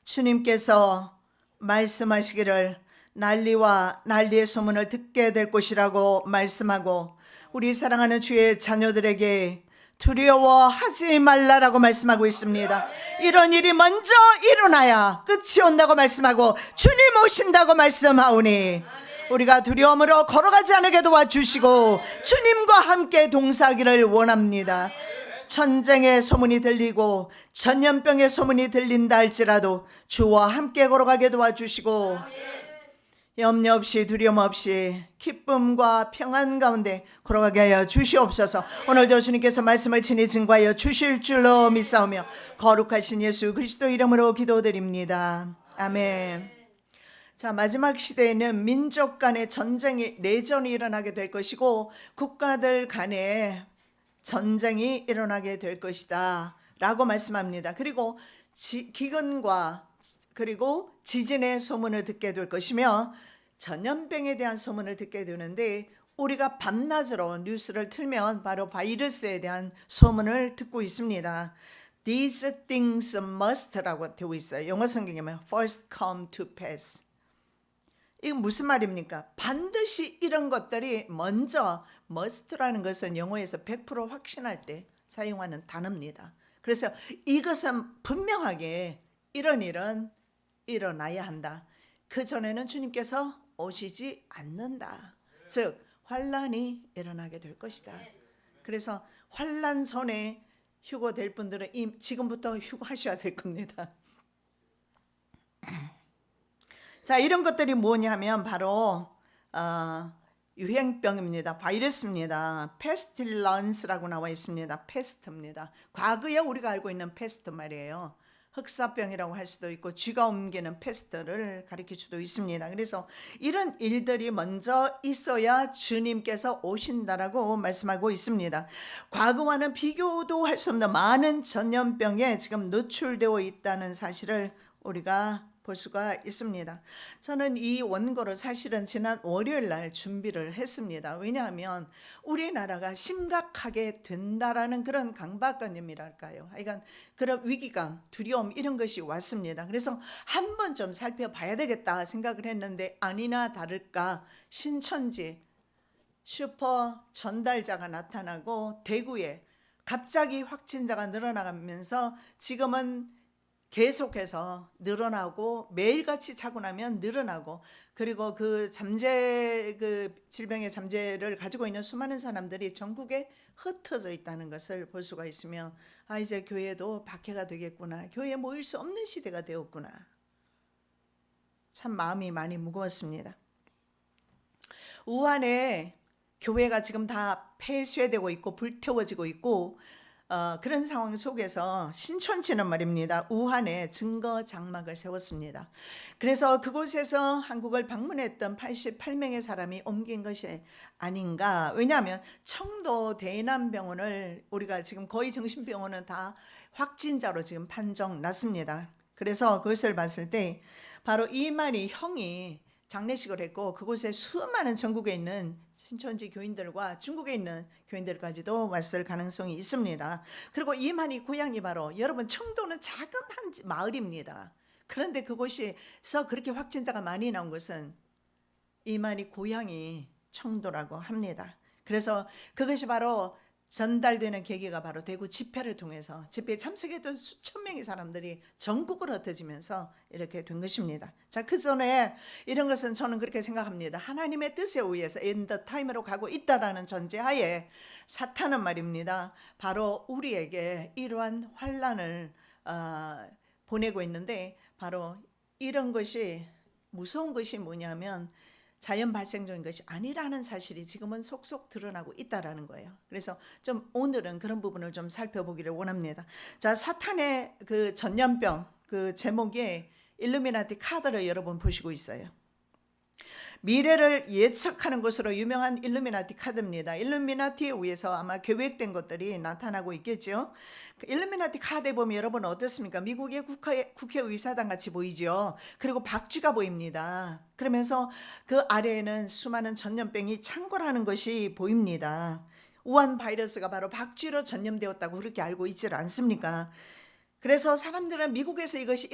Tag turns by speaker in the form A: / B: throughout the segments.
A: 주님께서 말씀하시기를 난리와 난리의 소문을 듣게 될 것이라고 말씀하고, 우리 사랑하는 주의 자녀들에게 두려워하지 말라라고 말씀하고 있습니다. 이런 일이 먼저 일어나야 끝이 온다고 말씀하고 주님 오신다고 말씀하오니 우리가 두려움으로 걸어가지 않게 도와주시고 주님과 함께 동사하기를 원합니다. 전쟁의 소문이 들리고 전염병의 소문이 들린다 할지라도 주와 함께 걸어가게 도와주시고 염려 없이 두려움 없이 기쁨과 평안 가운데 걸어가게 하여 주시옵소서. 오늘도 주님께서 말씀을 친히 증거하여 주실 줄로 믿사오며 거룩하신 예수 그리스도 이름으로 기도드립니다. 아멘. 자, 마지막 시대에는 민족 간의 전쟁이, 내전이 일어나게 될 것이고 국가들 간에 전쟁이 일어나게 될 것이다 라고 말씀합니다. 그리고 기근과 그리고 지진의 소문을 듣게 될 것이며 전염병에 대한 소문을 듣게 되는데, 우리가 밤낮으로 뉴스를 틀면 바로 바이러스에 대한 소문을 듣고 있습니다. These things must라고 되어 있어요. 영어 성경에 보면 first come to pass. 이건 무슨 말입니까? 반드시 이런 것들이 먼저, must라는 것은 영어에서 100% 확신할 때 사용하는 단어입니다. 그래서 이것은 분명하게 이런 일은 일어나야 한다. 그 전에는 주님께서 오시지 않는다. 즉 환란이 일어나게 될 것이다. 그래서 환란 전에 휴거될 분들은 지금부터 휴거하셔야 될 겁니다. 자, 이런 것들이 뭐냐 하면 바로 유행병입니다. 바이러스입니다. 페스틸런스라고 나와 있습니다. 페스트입니다. 과거에 우리가 알고 있는 페스트 말이에요. 흑사병이라고 할 수도 있고 쥐가 옮기는 페스트를 가리킬 수도 있습니다. 그래서 이런 일들이 먼저 있어야 주님께서 오신다라고 말씀하고 있습니다. 과거와는 비교도 할 수 없는 많은 전염병에 지금 노출되어 있다는 사실을 우리가 볼 수가 있습니다. 저는 이 원고를 사실은 지난 월요일 날 준비를 했습니다. 왜냐하면 우리나라가 심각하게 된다라는 그런 강박관념이랄까요. 하여간 그런 위기감, 두려움 이런 것이 왔습니다. 그래서 한번 좀 살펴봐야 되겠다 생각을 했는데 아니나 다를까 신천지 슈퍼 전달자가 나타나고 대구에 갑자기 확진자가 늘어나면서 지금은 계속해서 늘어나고 매일같이 자고 나면 늘어나고, 그리고 그 질병의 잠재를 가지고 있는 수많은 사람들이 전국에 흩어져 있다는 것을 볼 수가 있으며, 이제 교회도 박해가 되겠구나, 교회에 모일 수 없는 시대가 되었구나, 참 마음이 많이 무거웠습니다. 우한에 교회가 지금 다 폐쇄되고 있고 불태워지고 있고 그런 상황 속에서 신천지는 말입니다. 우한에 증거 장막을 세웠습니다. 그래서 그곳에서 한국을 방문했던 88명의 사람이 옮긴 것이 아닌가. 왜냐하면 청도 대남병원을 우리가 지금 거의 정신병원은 다 확진자로 지금 판정 났습니다. 그래서 그것을 봤을 때 바로 이만희 형이 장례식을 했고 그곳에 수많은 전국에 있는 신천지 교인들과 중국에 있는 교인들까지도 왔을 가능성이 있습니다. 그리고 이만희 고향이 바로, 여러분 청도는 작은 한 마을입니다. 그런데 그곳에서 그렇게 확진자가 많이 나온 것은 이만희 고향이 청도라고 합니다. 그래서 그것이 바로 전달되는 계기가 바로 대구 집회를 통해서, 집회에 참석했던 수천 명의 사람들이 전국으로 흩어지면서 이렇게 된 것입니다. 자, 그 전에 이런 것은 저는 그렇게 생각합니다. 하나님의 뜻에 의해서 엔드 타임으로 가고 있다라는 전제하에 사탄은 말입니다, 바로 우리에게 이러한 환란을 보내고 있는데, 바로 이런 것이 무서운 것이 뭐냐면 자연 발생적인 것이 아니라는 사실이 지금은 속속 드러나고 있다라는 거예요. 그래서 좀 오늘은 그런 부분을 좀 살펴보기를 원합니다. 자, 사탄의 그 전염병, 그 제목에 일루미나티 카드를 여러분 보시고 있어요. 미래를 예측하는 것으로 유명한 일루미나티 카드입니다. 일루미나티에 의해서 아마 계획된 것들이 나타나고 있겠죠. 일루미나티 카드에 보면 여러분 어떻습니까? 미국의 국회의사당 같이 보이죠. 그리고 박쥐가 보입니다. 그러면서 그 아래에는 수많은 전염병이 창궐하는 것이 보입니다. 우한 바이러스가 바로 박쥐로 전염되었다고 그렇게 알고 있지 않습니까? 그래서 사람들은 미국에서 이것이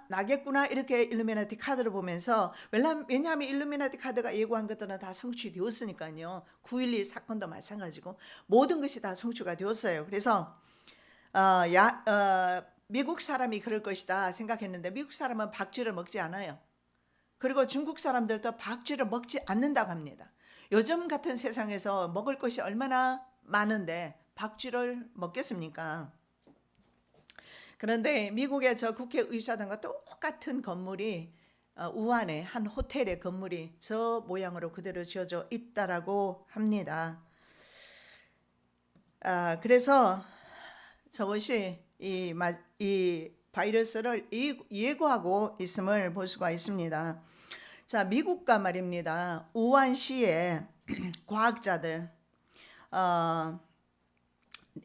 A: 나겠구나 이렇게 일루미나티 카드를 보면서, 왜냐하면 일루미나티 카드가 예고한 것들은 다 성취되었으니까요. 9.12 사건도 마찬가지고 모든 것이 다 성취가 되었어요. 그래서 미국 사람이 그럴 것이다 생각했는데 미국 사람은 박쥐를 먹지 않아요. 그리고 중국 사람들도 박쥐를 먹지 않는다고 합니다. 요즘 같은 세상에서 먹을 것이 얼마나 많은데 박쥐를 먹겠습니까? 그런데 미국의 저 국회의사당과 똑같은 건물이 우한의 한 호텔의 건물이 저 모양으로 그대로 지어져 있다라고 합니다. 그래서 저것이 이 바이러스를 예고하고 있음을 볼 수가 있습니다. 자, 미국과 말입니다. 우한시의 과학자들,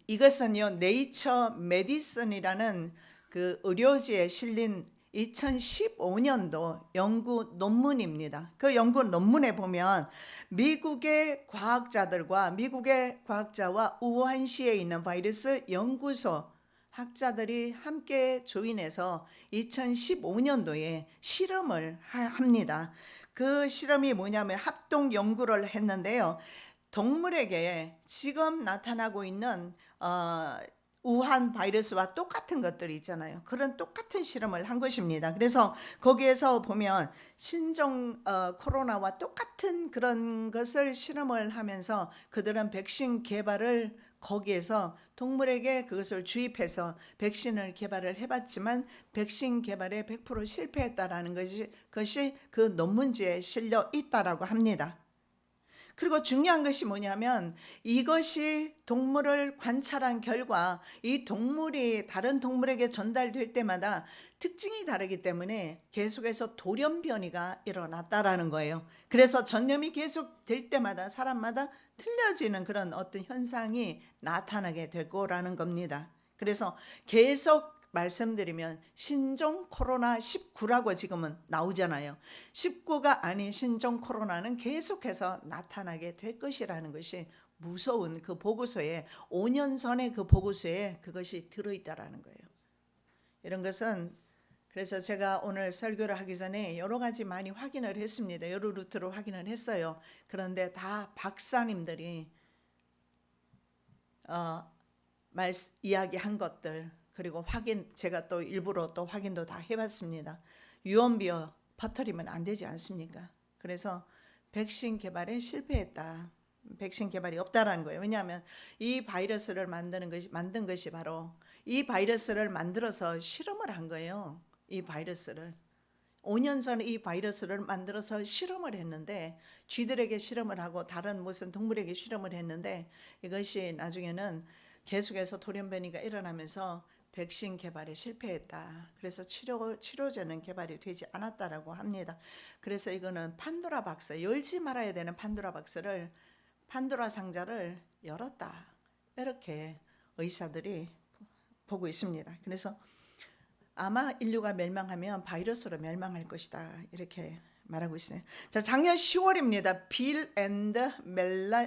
A: 이것은요 네이처 메디슨이라는 그 의료지에 실린 2015년도 연구 논문입니다. 그 연구 논문에 보면 미국의 과학자와 우한시에 있는 바이러스 연구소 학자들이 함께 조인해서 2015년도에 실험을 합니다. 그 실험이 뭐냐면 합동 연구를 했는데요. 동물에게 지금 나타나고 있는 우한 바이러스와 똑같은 것들이 있잖아요. 그런 똑같은 실험을 한 것입니다. 그래서 거기에서 보면 신종 코로나와 똑같은 그런 것을 실험을 하면서 그들은 백신 개발을 거기에서 동물에게 그것을 주입해서 백신을 개발을 해봤지만 백신 개발에 100% 실패했다라는 것이 그 논문지에 실려 있다라고 합니다. 그리고 중요한 것이 뭐냐면 이것이 동물을 관찰한 결과 이 동물이 다른 동물에게 전달될 때마다 특징이 다르기 때문에 계속해서 돌연변이가 일어났다라는 거예요. 그래서 전염이 계속 될 때마다 사람마다 틀려지는 그런 어떤 현상이 나타나게 될 거라는 겁니다. 그래서 계속 말씀드리면 신종 코로나 19라고 지금은 나오잖아요. 19가 아닌 신종 코로나는 계속해서 나타나게 될 것이라는 것이 무서운 그 보고서에 5년 전에 그 보고서에 그것이 들어있다라는 거예요. 이런 것은 그래서 제가 오늘 설교를 하기 전에 여러 가지 많이 확인을 했습니다. 여러 루트로 확인을 했어요. 그런데 다 박사님들이 이야기한 것들 그리고 제가 또 일부러 또 확인도 다 해봤습니다. 유언비어 퍼뜨리면 안 되지 않습니까? 그래서 백신 개발에 실패했다. 백신 개발이 없다라는 거예요. 왜냐하면 이 바이러스를 만든 것이 바로 이 바이러스를 만들어서 실험을 한 거예요. 이 바이러스를 5년 전에 이 바이러스를 만들어서 실험을 했는데 쥐들에게 실험을 하고 다른 무슨 동물에게 실험을 했는데 이것이 나중에는 계속해서 돌연변이가 일어나면서 백신 개발에 실패했다. 그래서 치료제는 개발이 되지 않았다라고 합니다. 그래서 이거는 판도라 박스, 열지 말아야 되는 판도라 상자를 열었다. 이렇게 의사들이 보고 있습니다. 그래서 아마 인류가 멸망하면 바이러스로 멸망할 것이다. 이렇게 말하고 있어요. 자, 작년 10월입니다. 빌 앤드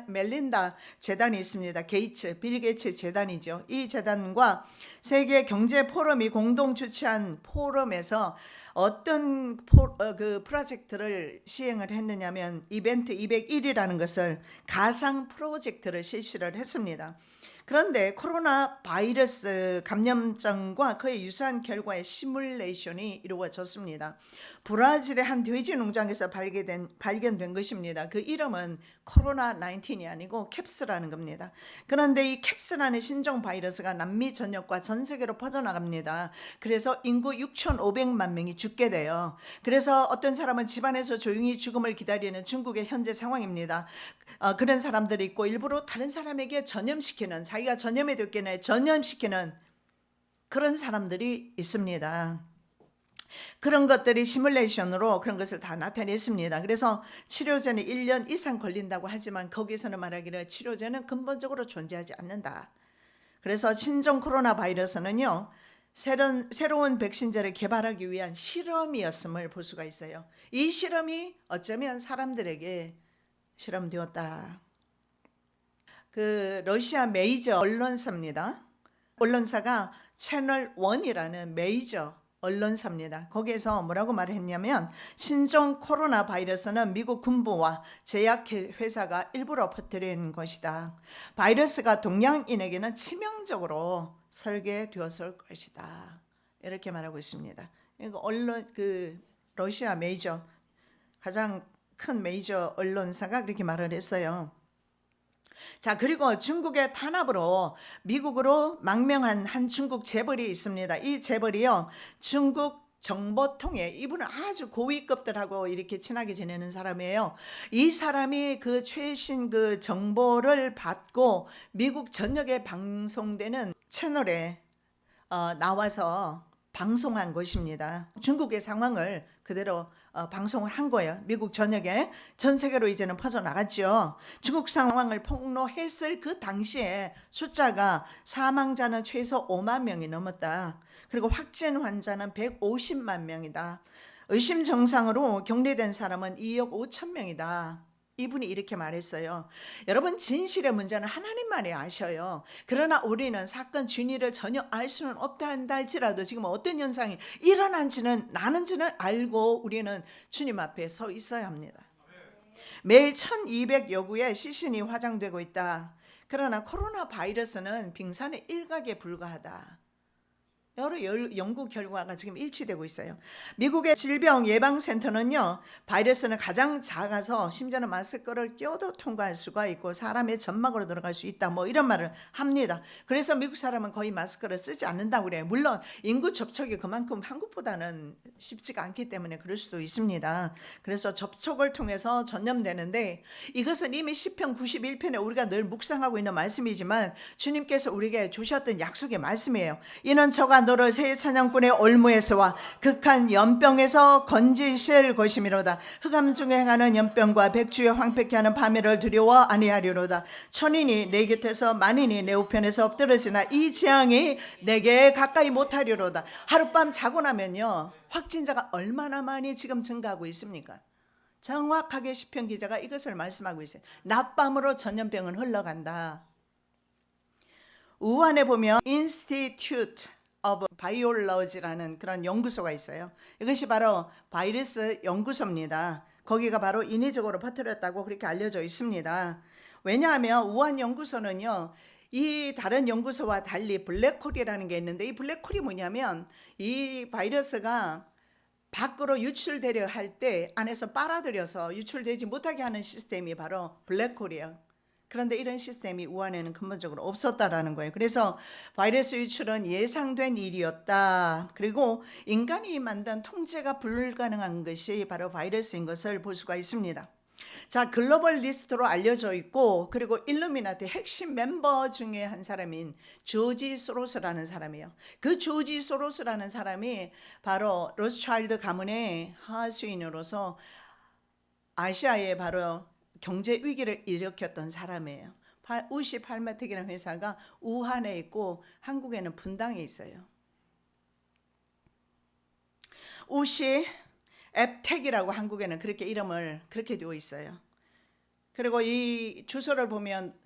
A: 멜린다 재단이 있습니다. 빌 게이츠 재단이죠. 이 재단과 세계 경제 포럼이 공동 주최한 포럼에서 어떤 그 프로젝트를 시행을 했느냐면 이벤트 201이라는 것을 가상 프로젝트를 실시를 했습니다. 그런데 코로나 바이러스 감염증과 그에 유사한 결과의 시뮬레이션이 이루어졌습니다. 브라질의 한 돼지 농장에서 발견된 것입니다. 그 이름은 코로나 19이 아니고 캡스라는 겁니다. 그런데 이 캡스라는 신종 바이러스가 남미 전역과 전 세계로 퍼져나갑니다. 그래서 인구 6,500만 명이 죽게 돼요. 그래서 어떤 사람은 집안에서 조용히 죽음을 기다리는 중국의 현재 상황입니다. 그런 사람들이 있고 일부러 다른 사람에게 자기가 전염이 됐겠네 전염시키는 그런 사람들이 있습니다. 그런 것들이 시뮬레이션으로 그런 것을 다 나타냈습니다. 그래서 치료제는 1년 이상 걸린다고 하지만 거기서는 말하기를 치료제는 근본적으로 존재하지 않는다. 그래서 신종 코로나 바이러스는요 새로운 백신제를 개발하기 위한 실험이었음을 볼 수가 있어요. 이 실험이 어쩌면 사람들에게 실험되었다. 그 러시아 메이저 언론사입니다. 언론사가 채널 1이라는 메이저 언론사입니다. 거기에서 뭐라고 말했냐면 신종 코로나 바이러스는 미국 군부와 제약회사가 일부러 퍼뜨린 것이다. 바이러스가 동양인에게는 치명적으로 설계되었을 것이다. 이렇게 말하고 있습니다. 이거 언론 러시아 메이저 가장 큰 메이저 언론사가 그렇게 말을 했어요. 자, 그리고 중국의 탄압으로 미국으로 망명한 한 중국 재벌이 있습니다. 이 재벌이요, 중국 정보통에, 이분은 아주 고위급들하고 이렇게 친하게 지내는 사람이에요. 이 사람이 그 최신 그 정보를 받고 미국 전역에 방송되는 채널에 나와서 방송한 것입니다. 중국의 상황을 그대로 방송을 한 거예요. 미국 전역에, 전 세계로 이제는 퍼져나갔죠. 중국 상황을 폭로했을 그 당시에 숫자가 사망자는 최소 5만 명이 넘었다. 그리고 확진 환자는 150만 명이다. 의심 정상으로 격리된 사람은 2억 5천 명이다. 이분이 이렇게 말했어요. 여러분, 진실의 문제는 하나님만이 아셔요. 그러나 우리는 사건 진위를 전혀 알 수는 없다 한다 할지라도 지금 어떤 현상이 일어난지는 나는지는 알고 우리는 주님 앞에 서 있어야 합니다. 매일 1200여 구의 시신이 화장되고 있다. 그러나 코로나 바이러스는 빙산의 일각에 불과하다. 여러 연구 결과가 지금 일치되고 있어요. 미국의 질병예방센터는요, 바이러스는 가장 작아서 심지어는 마스크를 껴도 통과할 수가 있고 사람의 점막으로 들어갈 수 있다, 뭐 이런 말을 합니다. 그래서 미국 사람은 거의 마스크를 쓰지 않는다고 그래요. 물론 인구 접촉이 그만큼 한국보다는 쉽지가 않기 때문에 그럴 수도 있습니다. 그래서 접촉을 통해서 전염되는데, 이것은 이미 시편 91편에 우리가 늘 묵상하고 있는 말씀이지만 주님께서 우리에게 주셨던 약속의 말씀이에요. 이는 저가 너를 새 사냥꾼의 올무에서와 극한 연병에서 건지실 것이미로다. 흑암 중에 행하는 연병과 백주에 황폐케 하는 파멸을 두려워 아니하리로다. 천인이 내 곁에서 만인이 내 우편에서 엎드러지나 이 재앙이 내게 가까이 못하리로다. 하룻밤 자고 나면요, 확진자가 얼마나 많이 지금 증가하고 있습니까? 정확하게 시편 기자가 이것을 말씀하고 있어요. 낮밤으로 전염병은 흘러간다. 우한에 보면 Institute of Biology라는 그런 연구소가 있어요. 이것이 바로 바이러스 연구소입니다. 거기가 바로 인위적으로 퍼뜨렸다고 그렇게 알려져 있습니다. 왜냐하면 우한 연구소는요, 이 다른 연구소와 달리 블랙홀이라는 게 있는데, 이 블랙홀이 뭐냐면 이 바이러스가 밖으로 유출되려 할 때 안에서 빨아들여서 유출되지 못하게 하는 시스템이 바로 블랙홀이에요. 그런데 이런 시스템이 우한에는 근본적으로 없었다라는 거예요. 그래서 바이러스 유출은 예상된 일이었다. 그리고 인간이 만든 통제가 불가능한 것이 바로 바이러스인 것을 볼 수가 있습니다. 자, 글로벌 리스트로 알려져 있고, 그리고 일루미나티 핵심 멤버 중에 한 사람인 조지 소로스라는 사람이에요. 그 조지 소로스라는 사람이 바로 로스차일드 가문의 하수인으로서 아시아에 바로 경제 위기를 일으켰던 사람이에요. 우시 팔마텍이라는 회사가 우한에 있고 한국에는 분당에 있어요. 우시 앱텍이라고 한국에는 그렇게 이름을 그렇게 되어 있어요. 그리고 이 주소를 보면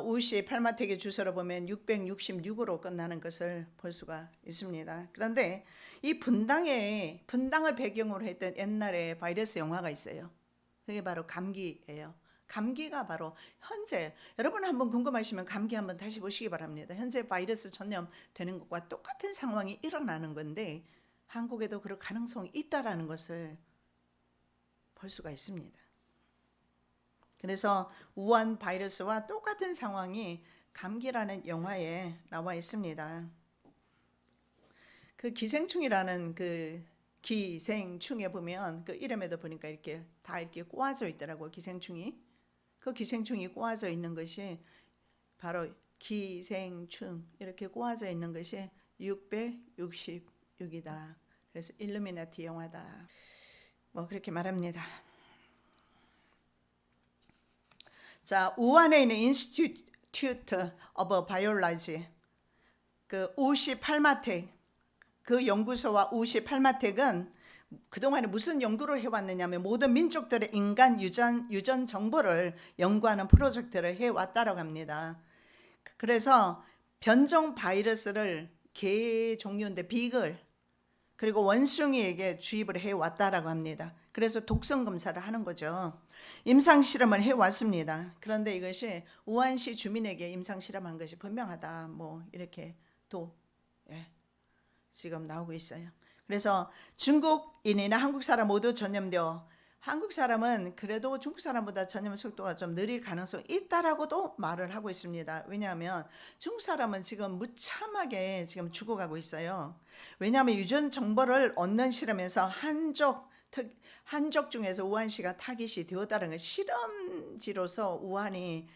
A: 우시 팔마텍의 주소를 보면 666으로 끝나는 것을 볼 수가 있습니다. 그런데 이 분당을 배경으로 했던 옛날에 바이러스 영화가 있어요. 그게 바로 감기예요. 감기가 바로 현재, 여러분 한번 궁금하시면 감기 한번 다시 보시기 바랍니다. 현재 바이러스 전염되는 것과 똑같은 상황이 일어나는 건데 한국에도 그럴 가능성이 있다라는 것을 볼 수가 있습니다. 그래서 우한 바이러스와 똑같은 상황이 감기라는 영화에 나와 있습니다. 그 기생충이라는 그 기생충에 보면 그 이름에도 보니까 이렇게 다 이렇게 꼬아져 있더라고요. 기생충이. 그 기생충이 꼬아져 있는 것이 바로 기생충, 이렇게 꼬아져 있는 것이 666이다. 그래서 일루미나티 영화다. 뭐 그렇게 말합니다. 자, 우한에 있는 Institute of Biology, 그 우시 팔마텍, 그 연구소와 우시 팔마텍은 그동안에 무슨 연구를 해왔느냐면 모든 민족들의 인간 유전 정보를 연구하는 프로젝트를 해왔다고 합니다. 그래서 변종 바이러스를 개 종류인데 비글 그리고 원숭이에게 주입을 해왔다라고 합니다. 그래서 독성 검사를 하는 거죠. 임상 실험을 해왔습니다. 그런데 이것이 우한시 주민에게 임상 실험한 것이 분명하다. 뭐 이렇게 또 지금 나오고 있어요. 그래서 중국인이나 한국 사람 모두 전염되어 한국 사람은 그래도 중국 사람보다 전염 속도가 좀 느릴 가능성이 있다라고도 말을 하고 있습니다. 왜냐하면 중국 사람은 지금 무참하게 지금 죽어가고 있어요. 왜냐하면 유전 정보를 얻는 실험에서 한족 중에서 우한시가 타깃이 되었다는 걸 실험지로서 우한이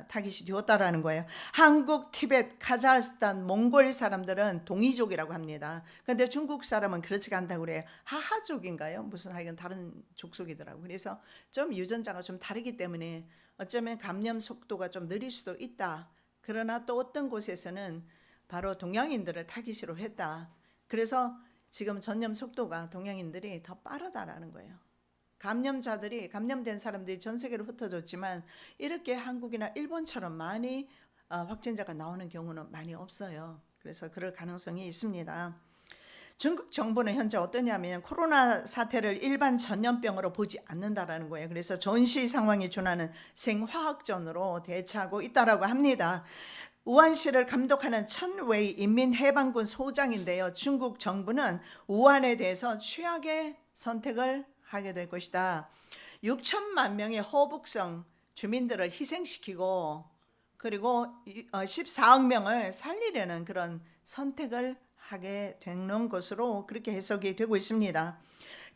A: 타깃이 되었다라는 거예요. 한국, 티베트, 카자흐스탄, 몽골 사람들은 동이족이라고 합니다. 그런데 중국 사람은 그렇지가 않다고 그래요. 하하족인가요? 무슨 하여간 다른 족속이더라고요. 그래서 좀 유전자가 좀 다르기 때문에 어쩌면 감염 속도가 좀 느릴 수도 있다. 그러나 또 어떤 곳에서는 바로 동양인들을 타깃으로 했다. 그래서 지금 전염 속도가 동양인들이 더 빠르다라는 거예요. 감염된 사람들이 전 세계로 흩어졌지만 이렇게 한국이나 일본처럼 많이 확진자가 나오는 경우는 많이 없어요. 그래서 그럴 가능성이 있습니다. 중국 정부는 현재 어떠냐면 코로나 사태를 일반 전염병으로 보지 않는다라는 거예요. 그래서 전시 상황에 준하는 생화학전으로 대처하고 있다라고 합니다. 우한시를 감독하는 천웨이 인민해방군 소장인데요. 중국 정부는 우한에 대해서 최악의 선택을 하게 될 것이다. 6천만 명의 허북성 주민들을 희생시키고 그리고 14억 명을 살리려는 그런 선택을 하게 되는 것으로 그렇게 해석이 되고 있습니다.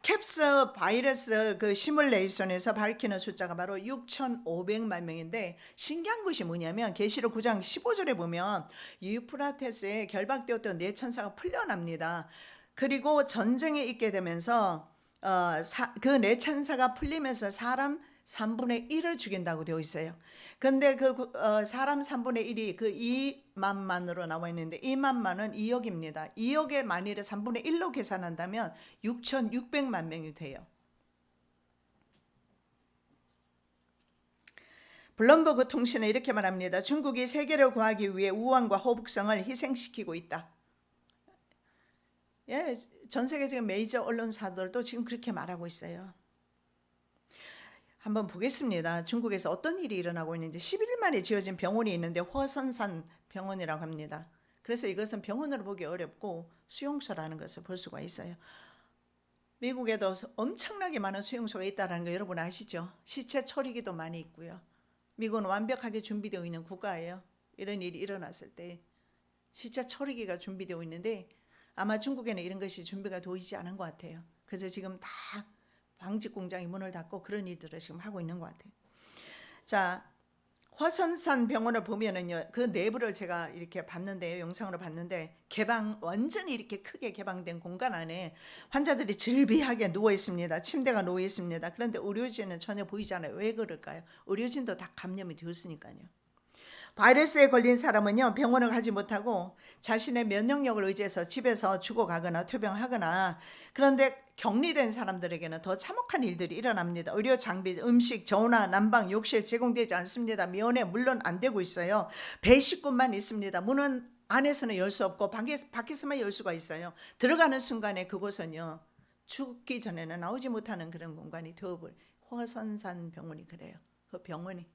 A: 캡스 바이러스 그 시뮬레이션에서 밝히는 숫자가 바로 6,500만 명인데 신기한 것이 뭐냐면 계시록 9장 15절에 보면 유프라테스에 결박되었던 내천사가 풀려납니다. 그리고 전쟁에 있게 되면서 그 내천사가 풀리면서 사람 3분의 1을 죽인다고 되어 있어요. 근데 사람 3분의 1이 그 2만만으로 나와 있는데 2만만은 2억입니다. 2억의 만일을 3분의 1로 계산한다면 6,600만 명이 돼요. 블룸버그 통신은 이렇게 말합니다. 중국이 세계를 구하기 위해 우한과 허북성을 희생시키고 있다. 전 세계 지금 메이저 언론사들도 지금 그렇게 말하고 있어요. 한번 보겠습니다. 중국에서 어떤 일이 일어나고 있는지. 11일 만에 지어진 병원이 있는데 화선산 병원이라고 합니다. 그래서 이것은 병원으로 보기 어렵고 수용소라는 것을 볼 수가 있어요. 미국에도 엄청나게 많은 수용소가 있다는 거 여러분 아시죠? 시체 처리기도 많이 있고요. 미국은 완벽하게 준비되어 있는 국가예요. 이런 일이 일어났을 때 시체 처리기가 준비되어 있는데 아마 중국에는 이런 것이 준비가 되어 있지 않은 것 같아요. 그래서 지금 다 방직 공장이 문을 닫고 그런 일들을 지금 하고 있는 것 같아요. 자, 화선산 병원을 보면은요, 그 내부를 제가 이렇게 봤는데요, 영상으로 봤는데 완전히 이렇게 크게 개방된 공간 안에 환자들이 질비하게 누워 있습니다. 침대가 놓여 있습니다. 그런데 의료진은 전혀 보이지 않아요. 왜 그럴까요? 의료진도 다 감염이 되었으니까요. 바이러스에 걸린 사람은요, 병원을 가지 못하고 자신의 면역력을 의지해서 집에서 죽어가거나 퇴병하거나, 그런데 격리된 사람들에게는 더 참혹한 일들이 일어납니다. 의료 장비, 음식, 전화, 난방, 욕실 제공되지 않습니다. 면회 물론 안 되고 있어요. 배식구만 있습니다. 문은 안에서는 열 수 없고 밖에서만 열 수가 있어요. 들어가는 순간에 그곳은요, 죽기 전에는 나오지 못하는 그런 공간이 되어버려요. 화선산 병원이 그래요. 그 병원이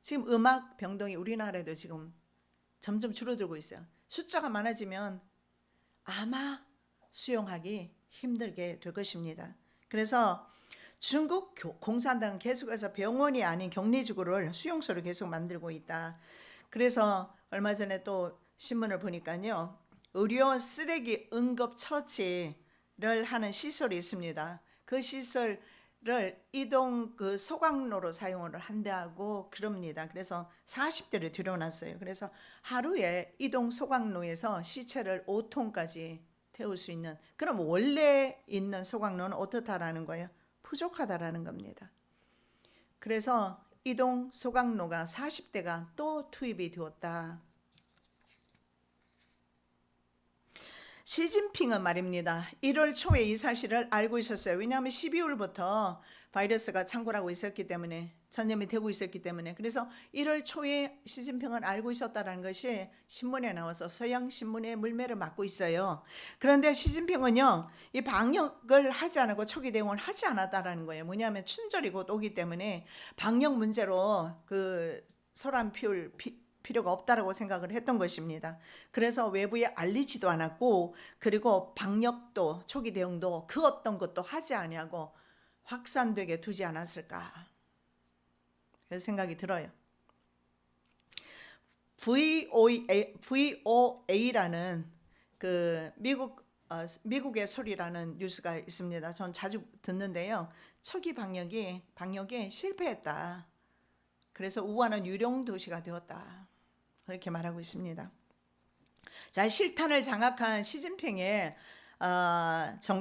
A: 지금 음악 병동이 우리나라에도 지금 점점 줄어들고 있어요. 숫자가 많아지면 아마 수용하기 힘들게 될 것입니다. 그래서 중국 공산당은 계속해서 병원이 아닌 격리지구를 수용소를 계속 만들고 있다. 그래서 얼마 전에 또 신문을 보니까요, 의료 쓰레기 응급 처치를 하는 시설이 있습니다. 그 시설을 이동 그 소각로로 사용을 한다고 그럽니다. 그래서 40대를 들여놨어요. 그래서 하루에 이동 소각로에서 시체를 5톤까지 태울 수 있는, 그럼 원래 있는 소각로는 어떻다라는 거예요? 부족하다라는 겁니다. 그래서 이동 소각로가 40대가 또 투입이 되었다. 시진핑은 말입니다. 1월 초에 이 사실을 알고 있었어요. 왜냐하면 12월부터 바이러스가 창궐하고 있었기 때문에, 전염이 되고 있었기 때문에. 그래서 1월 초에 시진핑은 알고 있었다는 것이 신문에 나와서 서양 신문에 물매를 맞고 있어요. 그런데 시진핑은요, 이 방역을 하지 않고 초기 대응을 하지 않았다는 거예요. 뭐냐면 춘절이 곧 오기 때문에 방역 문제로 그 소란 피울 필요가 없다라고 생각을 했던 것입니다. 그래서 외부에 알리지도 않았고, 그리고 방역도 초기 대응도 그 어떤 것도 하지 아니하고 확산되게 두지 않았을까, 그런 생각이 들어요. VOA라는 그 미국의 소리라는 뉴스가 있습니다. 전 자주 듣는데요. 초기 방역에 실패했다. 그래서 우한은 유령 도시가 되었다, 그렇게 말하고 있습니다. 자, 실탄을 장악한 시진핑의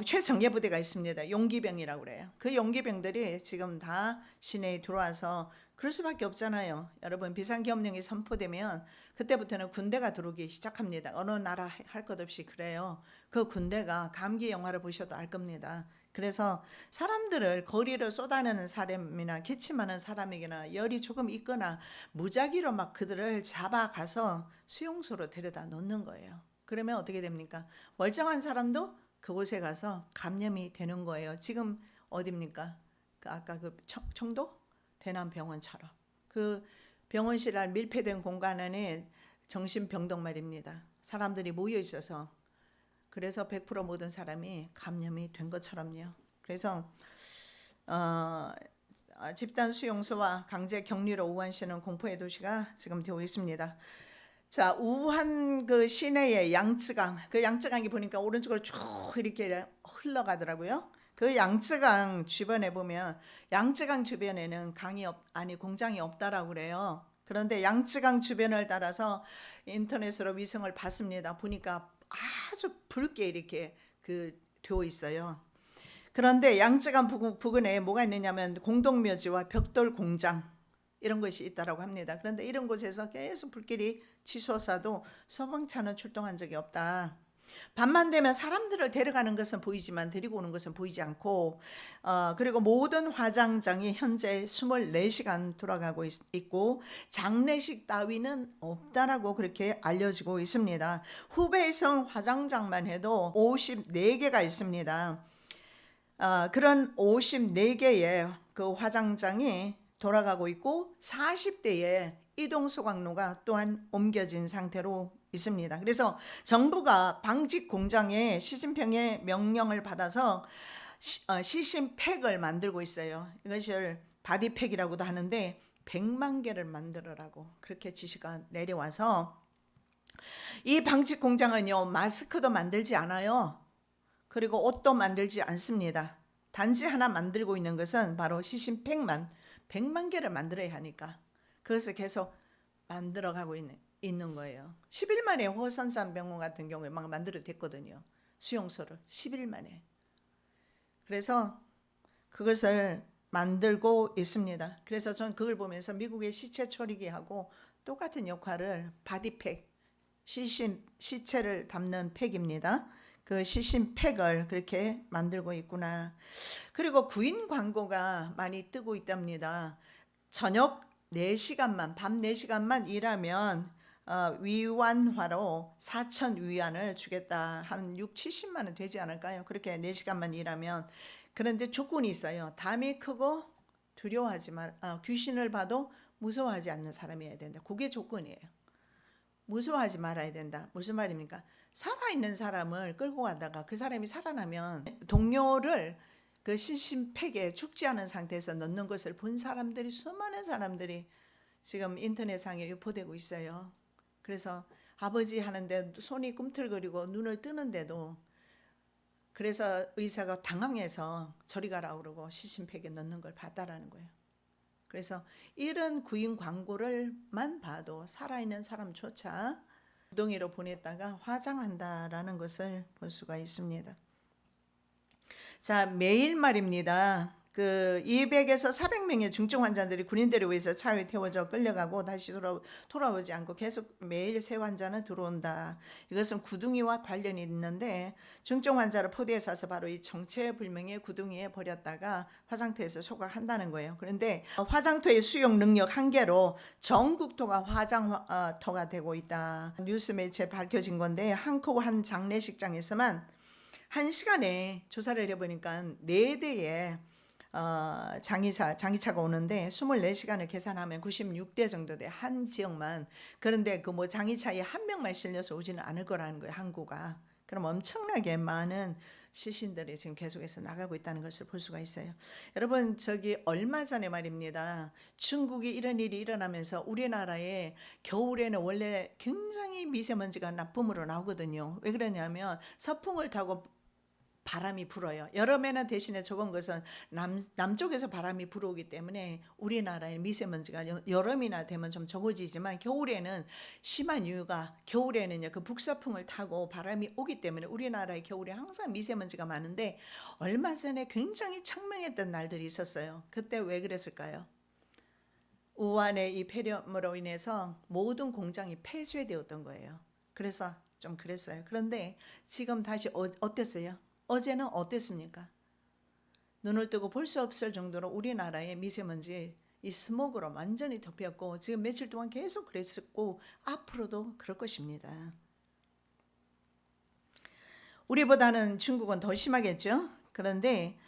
A: 최정예 부대가 있습니다. 용기병이라고 그래요. 그 용기병들이 지금 다 시내에 들어와서, 그럴 수밖에 없잖아요. 여러분, 비상계엄령이 선포되면 그때부터는 군대가 들어오기 시작합니다. 어느 나라 할 것 없이 그래요. 그 군대가 감기 영화를 보셔도 알 겁니다. 그래서 사람들을 거리로 쏟아내는 사람이나 기침하는 사람에게나 열이 조금 있거나 무작위로 막 그들을 잡아가서 수용소로 데려다 놓는 거예요. 그러면 어떻게 됩니까? 멀쩡한 사람도 그곳에 가서 감염이 되는 거예요. 지금 어디입니까? 아까 그 청도 대남병원처럼 그 병원실 안 밀폐된 공간 안에 정신병동 말입니다. 사람들이 모여 있어서, 그래서 100% 모든 사람이 감염이 된 것처럼요. 그래서 집단 수용소와 강제 격리로 우한시는 공포의 도시가 지금 되고 있습니다. 자, 우한 그 시내의 양쯔강, 그 양쯔강이 보니까 오른쪽으로 쭉 이렇게 흘러가더라고요. 그 양쯔강 주변에 보면, 양쯔강 주변에는 공장이 없다라고 그래요. 그런데 양쯔강 주변을 따라서 인터넷으로 위성을 봤습니다. 보니까 아주 붉게 이렇게 되어 있어요. 그런데 양쯔강 부근에 뭐가 있느냐면 공동묘지와 벽돌 공장, 이런 것이 있다라고 합니다. 그런데 이런 곳에서 계속 불길이 치솟아도 소방차는 출동한 적이 없다. 밤만 되면 사람들을 데려가는 것은 보이지만 데리고 오는 것은 보이지 않고, 그리고 모든 화장장이 현재 24시간 돌아가고 있고 장례식 따위는 없다라고 그렇게 알려지고 있습니다. 후베이성 화장장만 해도 54개가 있습니다. 그런 54개의 그 화장장이 돌아가고 있고 40대의 이동소각로가 또한 옮겨진 상태로 있습니다. 그래서 정부가 방직 공장에 시진핑의 명령을 받아서 시신팩을 만들고 있어요. 이것을 바디팩이라고도 하는데 100만 개를 만들으라고 그렇게 지시가 내려와서, 이 방직 공장은요, 마스크도 만들지 않아요. 그리고 옷도 만들지 않습니다. 단지 하나 만들고 있는 것은 바로 시신팩만 100만 개를 만들어야 하니까 그것을 계속 만들어가고 있는 거예요. 10일 만에 호선산병원 같은 경우에 막 만들어 됐거든요. 수용소를 10일 만에. 그래서 그것을 만들고 있습니다. 그래서 전 그걸 보면서 미국의 시체 처리기하고 똑같은 역할을, 바디팩, 시체를 담는 팩입니다. 그 시신팩을 그렇게 만들고 있구나. 그리고 구인 광고가 많이 뜨고 있답니다. 저녁 4시간만, 밤 4시간만 일하면 위안화로 4천 위안을 주겠다. 한 6, 70만 원 되지 않을까요? 그렇게 4시간만 일하면. 그런데 조건이 있어요. 담이 크고 두려워하지 귀신을 봐도 무서워하지 않는 사람이어야 된다. 그게 조건이에요. 무서워하지 말아야 된다. 무슨 말입니까? 살아있는 사람을 끌고 가다가 그 사람이 살아나면 동료를 그 시신팩에 죽지 않은 상태에서 넣는 것을 본 사람들이, 수많은 사람들이 지금 인터넷상에 유포되고 있어요. 그래서 아버지 하는데 손이 꿈틀거리고 눈을 뜨는데도, 그래서 의사가 당황해서 저리 가라고 그러고 시신팩에 넣는 걸 봤다라는 거예요. 그래서 이런 구인 광고를만 봐도 살아있는 사람조차 구덩이로 보냈다가 화장한다라는 것을 볼 수가 있습니다. 자, 매일 말입니다. 그 200에서 400명의 중증 환자들이 군인들에 의해서 차에 태워져 끌려가고 다시 돌아오지 않고 계속 매일 새 환자는 들어온다. 이것은 구둥이와 관련이 있는데 중증 환자를 포대에 싸서 바로 이 정체불명의 구둥이에 버렸다가 화장터에서 소각한다는 거예요. 그런데 화장터의 수용 능력 한계로 전국토가 화장터가 되고 있다. 뉴스 매체에 밝혀진 건데 한국 한 장례식장에서만 1시간에 조사를 해보니까 4대의 장기차가 오는데 24시간을 계산하면 96대 정도 돼, 한 지역만. 그런데 그 뭐 장기차에 한 명만 실려서 오지는 않을 거라는 거예요, 항구가. 그럼 엄청나게 많은 시신들이 지금 계속해서 나가고 있다는 것을 볼 수가 있어요. 여러분, 저기 얼마 전에 말입니다, 중국이 이런 일이 일어나면서 우리나라에 겨울에는 원래 굉장히 미세먼지가 나쁨으로 나오거든요. 왜 그러냐면 서풍을 타고 바람이 불어요. 여름에는 대신에 적은 것은 남쪽에서 바람이 불어오기 때문에 우리나라의 미세먼지가 여름이나 되면 좀 적어지지만 겨울에는 심한 이유가, 겨울에는요 그 북서풍을 타고 바람이 오기 때문에 우리나라의 겨울에 항상 미세먼지가 많은데 얼마 전에 굉장히 청명했던 날들이 있었어요. 그때 왜 그랬을까요? 우한의 이 폐렴으로 인해서 모든 공장이 폐쇄되었던 거예요. 그래서 좀 그랬어요. 그런데 지금 다시 어땠어요? 어제는 어땠습니까? 눈을 뜨고 볼 수 없을 정도로 우리나라의 미세먼지 이 스모그로 완전히 덮였고 지금 며칠 동안 계속 그랬었고 앞으로도 그럴 것입니다. 우리보다는 중국은 더 심하겠죠. 그런데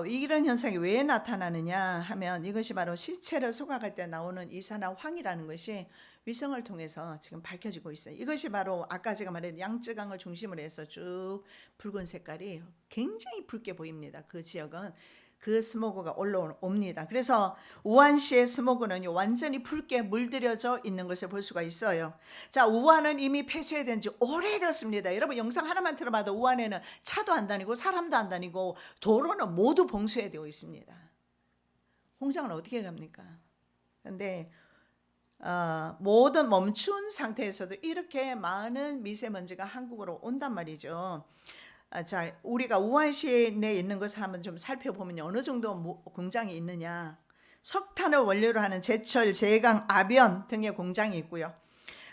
A: 이런 현상이 왜 나타나느냐 하면 이것이 바로 시체를 소각할 때 나오는 이산화황이라는 것이 위성을 통해서 지금 밝혀지고 있어요. 이것이 바로 아까 제가 말한 양쯔강을 중심으로 해서 쭉 붉은 색깔이 굉장히 붉게 보입니다. 그 지역은 그 스모그가 올라옵니다. 그래서 우한시의 스모그는 완전히 붉게 물들여져 있는 것을 볼 수가 있어요. 자, 우한은 이미 폐쇄된 지 오래됐습니다. 여러분, 영상 하나만 들어봐도 우한에는 차도 안 다니고 사람도 안 다니고 도로는 모두 봉쇄되어 있습니다. 공장은 어떻게 갑니까? 그런데 모든 멈춘 상태에서도 이렇게 많은 미세먼지가 한국으로 온단 말이죠. 자, 우리가 우한시에 있는 것을 한번 좀 살펴보면 어느 정도 공장이 있느냐. 석탄을 원료로 하는 제철, 제강, 아변 등의 공장이 있고요.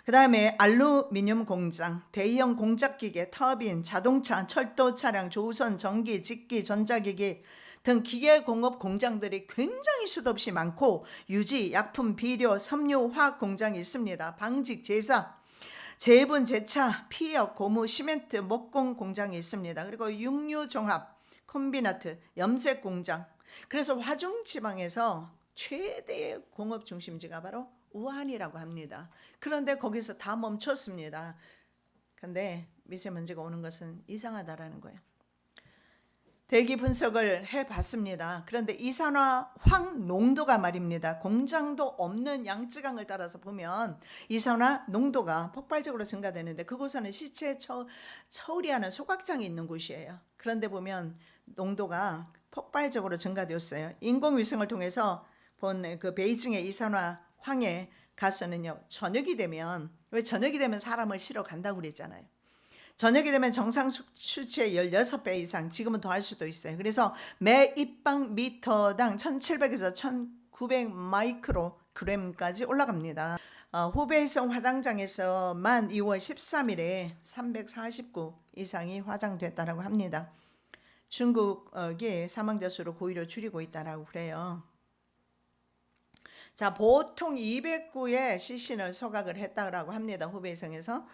A: 그 다음에 알루미늄 공장, 대형 공작기계, 터빈, 자동차, 철도 차량, 조선, 전기, 직기, 전자기기 등 기계 공업 공장들이 굉장히 수도 없이 많고 유지, 약품, 비료, 섬유, 화학 공장이 있습니다. 방직, 제사, 제분, 제차, 피역, 고무, 시멘트, 목공 공장이 있습니다. 그리고 육류 종합, 콤비나트, 염색 공장. 그래서 화중 지방에서 최대의 공업 중심지가 바로 우한이라고 합니다. 그런데 거기서 다 멈췄습니다. 그런데 미세먼지가 오는 것은 이상하다라는 거예요. 대기 분석을 해봤습니다. 그런데 이산화황 농도가 말입니다, 공장도 없는 양쯔강을 따라서 보면 이산화 농도가 폭발적으로 증가되는데 그곳에는 시체 처리하는 소각장이 있는 곳이에요. 그런데 보면 농도가 폭발적으로 증가되었어요. 인공위성을 통해서 본 그 베이징의 이산화황에 가서는요, 저녁이 되면, 왜 저녁이 되면 사람을 실어 간다고 그랬잖아요. 저녁이 되면 정상 수치의 16배 이상, 지금은 더 할 수도 있어요. 그래서 매 입방미터당 1700에서 1900 마이크로그램까지 올라갑니다. 후베이성 화장장에서만 2월 13일에 349 이상이 화장됐다고 합니다. 중국이 사망자 수를 고의로 줄이고 있다고 그래요. 자, 보통 209의 시신을 소각을 했다고 합니다, 후베이성에서.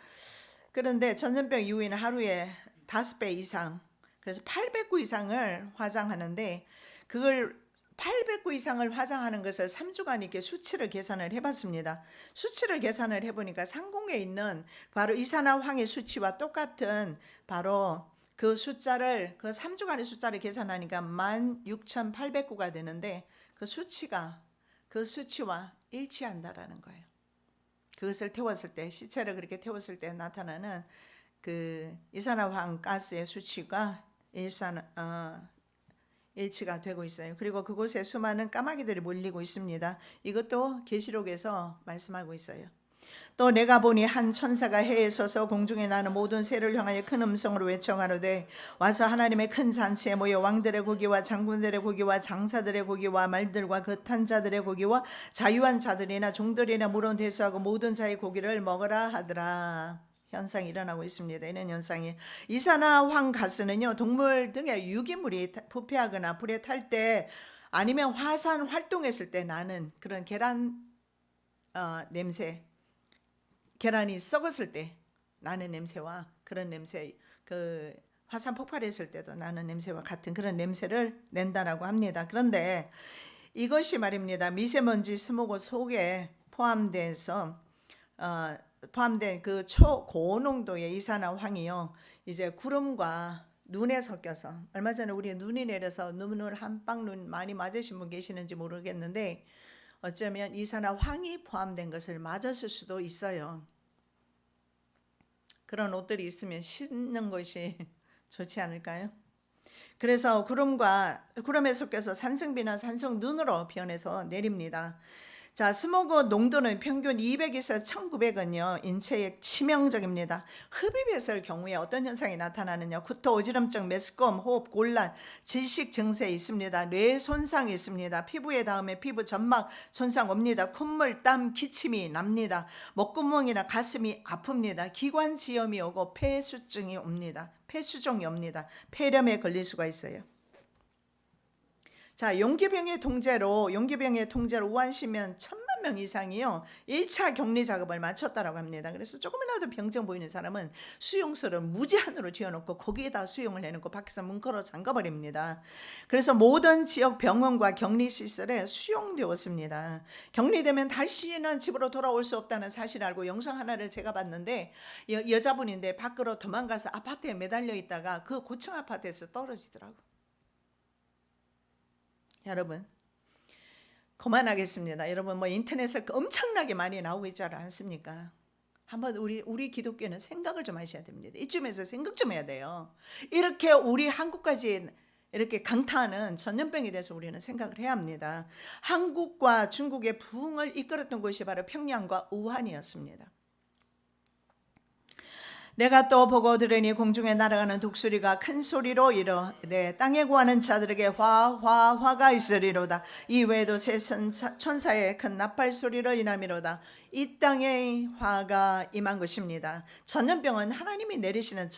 A: 그런데 전염병 이후에는 하루에 5배 이상, 그래서 809 이상을 화장하는데 그걸 809 이상을 화장하는 것을 3주간 이렇게 수치를 계산을 해봤습니다. 수치를 계산을 해보니까 상공에 있는 바로 이산화황의 수치와 똑같은 바로 그 숫자를, 그 3주간의 숫자를 계산하니까 16,809가 되는데 그 수치와 일치한다라는 거예요. 그것을 태웠을 때, 시체를 그렇게 태웠을 때 나타나는 그 이산화황 가스의 수치가 일치가 되고 있어요. 그리고 그곳에 수많은 까마귀들이 몰리고 있습니다. 이것도 계시록에서 말씀하고 있어요. 또 내가 보니 한 천사가 해에 서서 공중에 나는 모든 새를 향하여 큰 음성으로 외쳐가로되 와서 하나님의 큰 잔치에 모여 왕들의 고기와 장군들의 고기와 장사들의 고기와 말들과 그 탄 자들의 고기와 자유한 자들이나 종들이나 물은 대수하고 모든 자의 고기를 먹으라 하더라. 현상이 일어나고 있습니다. 이런 현상이 이사나 황가스는요, 동물 등의 유기물이 부패하거나 불에 탈 때 아니면 화산 활동했을 때 나는 그런 계란 냄새, 계란이 썩었을 때 나는 냄새와 그런 냄새, 그 화산 폭발했을 때도 나는 냄새와 같은 그런 냄새를 낸다라고 합니다. 그런데 이것이 말입니다. 미세먼지 스모그 속에 포함된 그 초고농도의 이산화황이요, 이제 구름과 눈에 섞여서, 얼마 전에 우리 눈이 내려서 눈을 한방눈 많이 맞으신 분 계시는지 모르겠는데 어쩌면 이산화황이 포함된 것을 맞았을 수도 있어요. 그런 옷들이 있으면 신는 것이 좋지 않을까요? 그래서 구름에 섞여서 산성비나 산성눈으로 변해서 내립니다. 자, 스모그 농도는 평균 200에서 1900은요, 인체에 치명적입니다. 흡입했을 경우에 어떤 현상이 나타나느냐, 구토, 어지럼증, 메스꺼움, 호흡 곤란, 질식 증세 있습니다. 뇌 손상이 있습니다. 피부에 닿으면 피부 점막 손상 옵니다. 콧물, 땀, 기침이 납니다. 목구멍이나 가슴이 아픕니다. 기관지염이 오고 폐수증이 옵니다. 폐수종이 옵니다. 폐렴에 걸릴 수가 있어요. 자, 용기병의 통제로 우한시면 1000만 명 이상이요 1차 격리 작업을 마쳤다라고 합니다. 그래서 조금이라도 병정 보이는 사람은 수용소를 무제한으로 지어놓고 거기에다 수용을 해놓고 밖에서 문 걸어 잠가버립니다. 그래서 모든 지역 병원과 격리 시설에 수용되었습니다. 격리되면 다시는 집으로 돌아올 수 없다는 사실을 알고 영상 하나를 제가 봤는데, 여자분인데 밖으로 도망가서 아파트에 매달려 있다가 그 고층 아파트에서 떨어지더라고. 여러분, 그만하겠습니다. 여러분, 뭐 인터넷에 엄청나게 많이 나오고 있지 않습니까? 한번 우리 기독교는 생각을 좀 하셔야 됩니다. 이쯤에서 생각 좀 해야 돼요. 이렇게 우리 한국까지 이렇게 강타하는 전염병에 대해서 우리는 생각을 해야 합니다. 한국과 중국의 부흥을 이끌었던 곳이 바로 평양과 우한이었습니다. 내가 또 보고 들으니 공중에 날아가는 독수리가 큰 소리로 이르되 땅에 구하는 자들에게 화가 있으리로다. 이 외에도 새 천사의 큰 나팔 소리를 인함이로다. 이 땅에 화가 임한 것입니다. 전염병은 하나님이 내리시는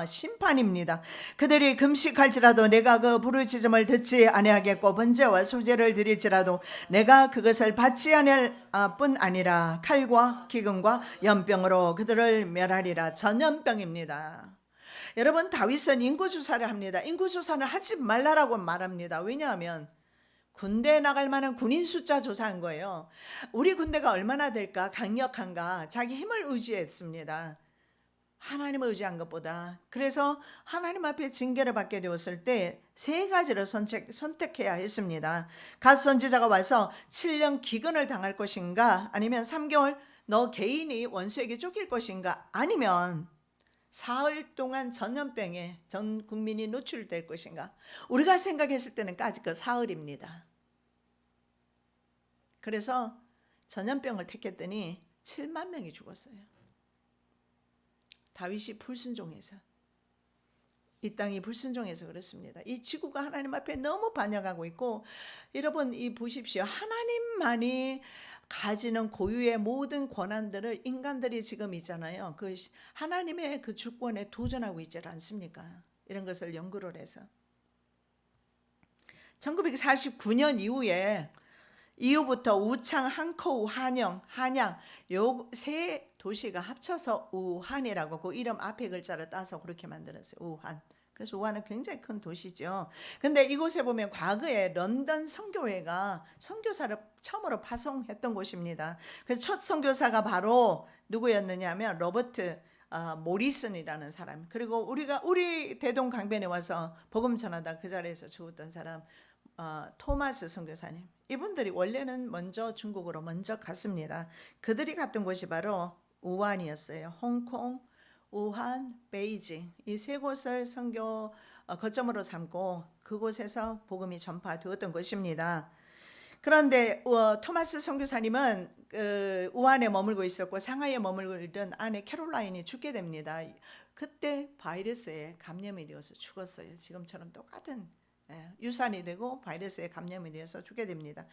A: 심판입니다. 그들이 금식할지라도 내가 그 부르짖음을 듣지 아니하겠고 번제와 소제를 드릴지라도 내가 그것을 받지 아니할 뿐 아니라 칼과 기근과 연병으로 그들을 멸하리라. 전염병입니다. 여러분, 다윗은 인구조사를 합니다. 인구조사는 하지 말라라고 말합니다. 왜냐하면 군대에 나갈 만한 군인 숫자 조사한 거예요. 우리 군대가 얼마나 될까, 강력한가, 자기 힘을 의지했습니다. 하나님을 의지한 것보다. 그래서 하나님 앞에 징계를 받게 되었을 때 세 가지를 선택해야 했습니다. 갓 선지자가 와서 7년 기근을 당할 것인가, 아니면 3개월 너 개인이 원수에게 쫓길 것인가, 아니면 사흘 동안 전염병에 전 국민이 노출될 것인가. 우리가 생각했을 때는 아직 그 사흘입니다. 그래서 전염병을 택했더니 7만 명이 죽었어요. 다윗이 불순종해서, 이 땅이 불순종해서 그렇습니다. 이 지구가 하나님 앞에 너무 반역하고 있고, 여러분 이 보십시오. 하나님만이 가지는 고유의 모든 권한들을 인간들이 지금 있잖아요. 그 하나님의 그 주권에 도전하고 있지 않습니까? 이런 것을 연구를 해서 1949년 이후부터 우창, 한커우, 한양 요 세 도시가 합쳐서 우한이라고 그 이름 앞에 글자를 따서 그렇게 만들었어요. 우한. 그래서 우한은 굉장히 큰 도시죠. 근데 이곳에 보면 과거에 런던 선교회가 선교사를 처음으로 파송했던 곳입니다. 그래서 첫 선교사가 바로 누구였느냐 하면 로버트 모리슨이라는 사람, 그리고 우리 대동강변에 와서 복음 전하다 그 자리에서 죽었던 사람 토마스 선교사님, 이분들이 원래는 먼저 중국으로 먼저 갔습니다. 그들이 갔던 곳이 바로 우한이었어요. 홍콩, 우한, 베이징, 이 세 곳을 선교 거점으로 삼고 그곳에서 복음이 전파되었던 것입니다. 그런데 토마스 선교사님은 우한에 머물고 있었고 상하이에 머물던 아내 캐롤라인이 죽게 됩니다. 그때 바이러스에 감염이 되어서 죽었어요. 지금처럼 똑같은 유산이 되고 바이러스에 감염이 되어서 죽게 됩니다.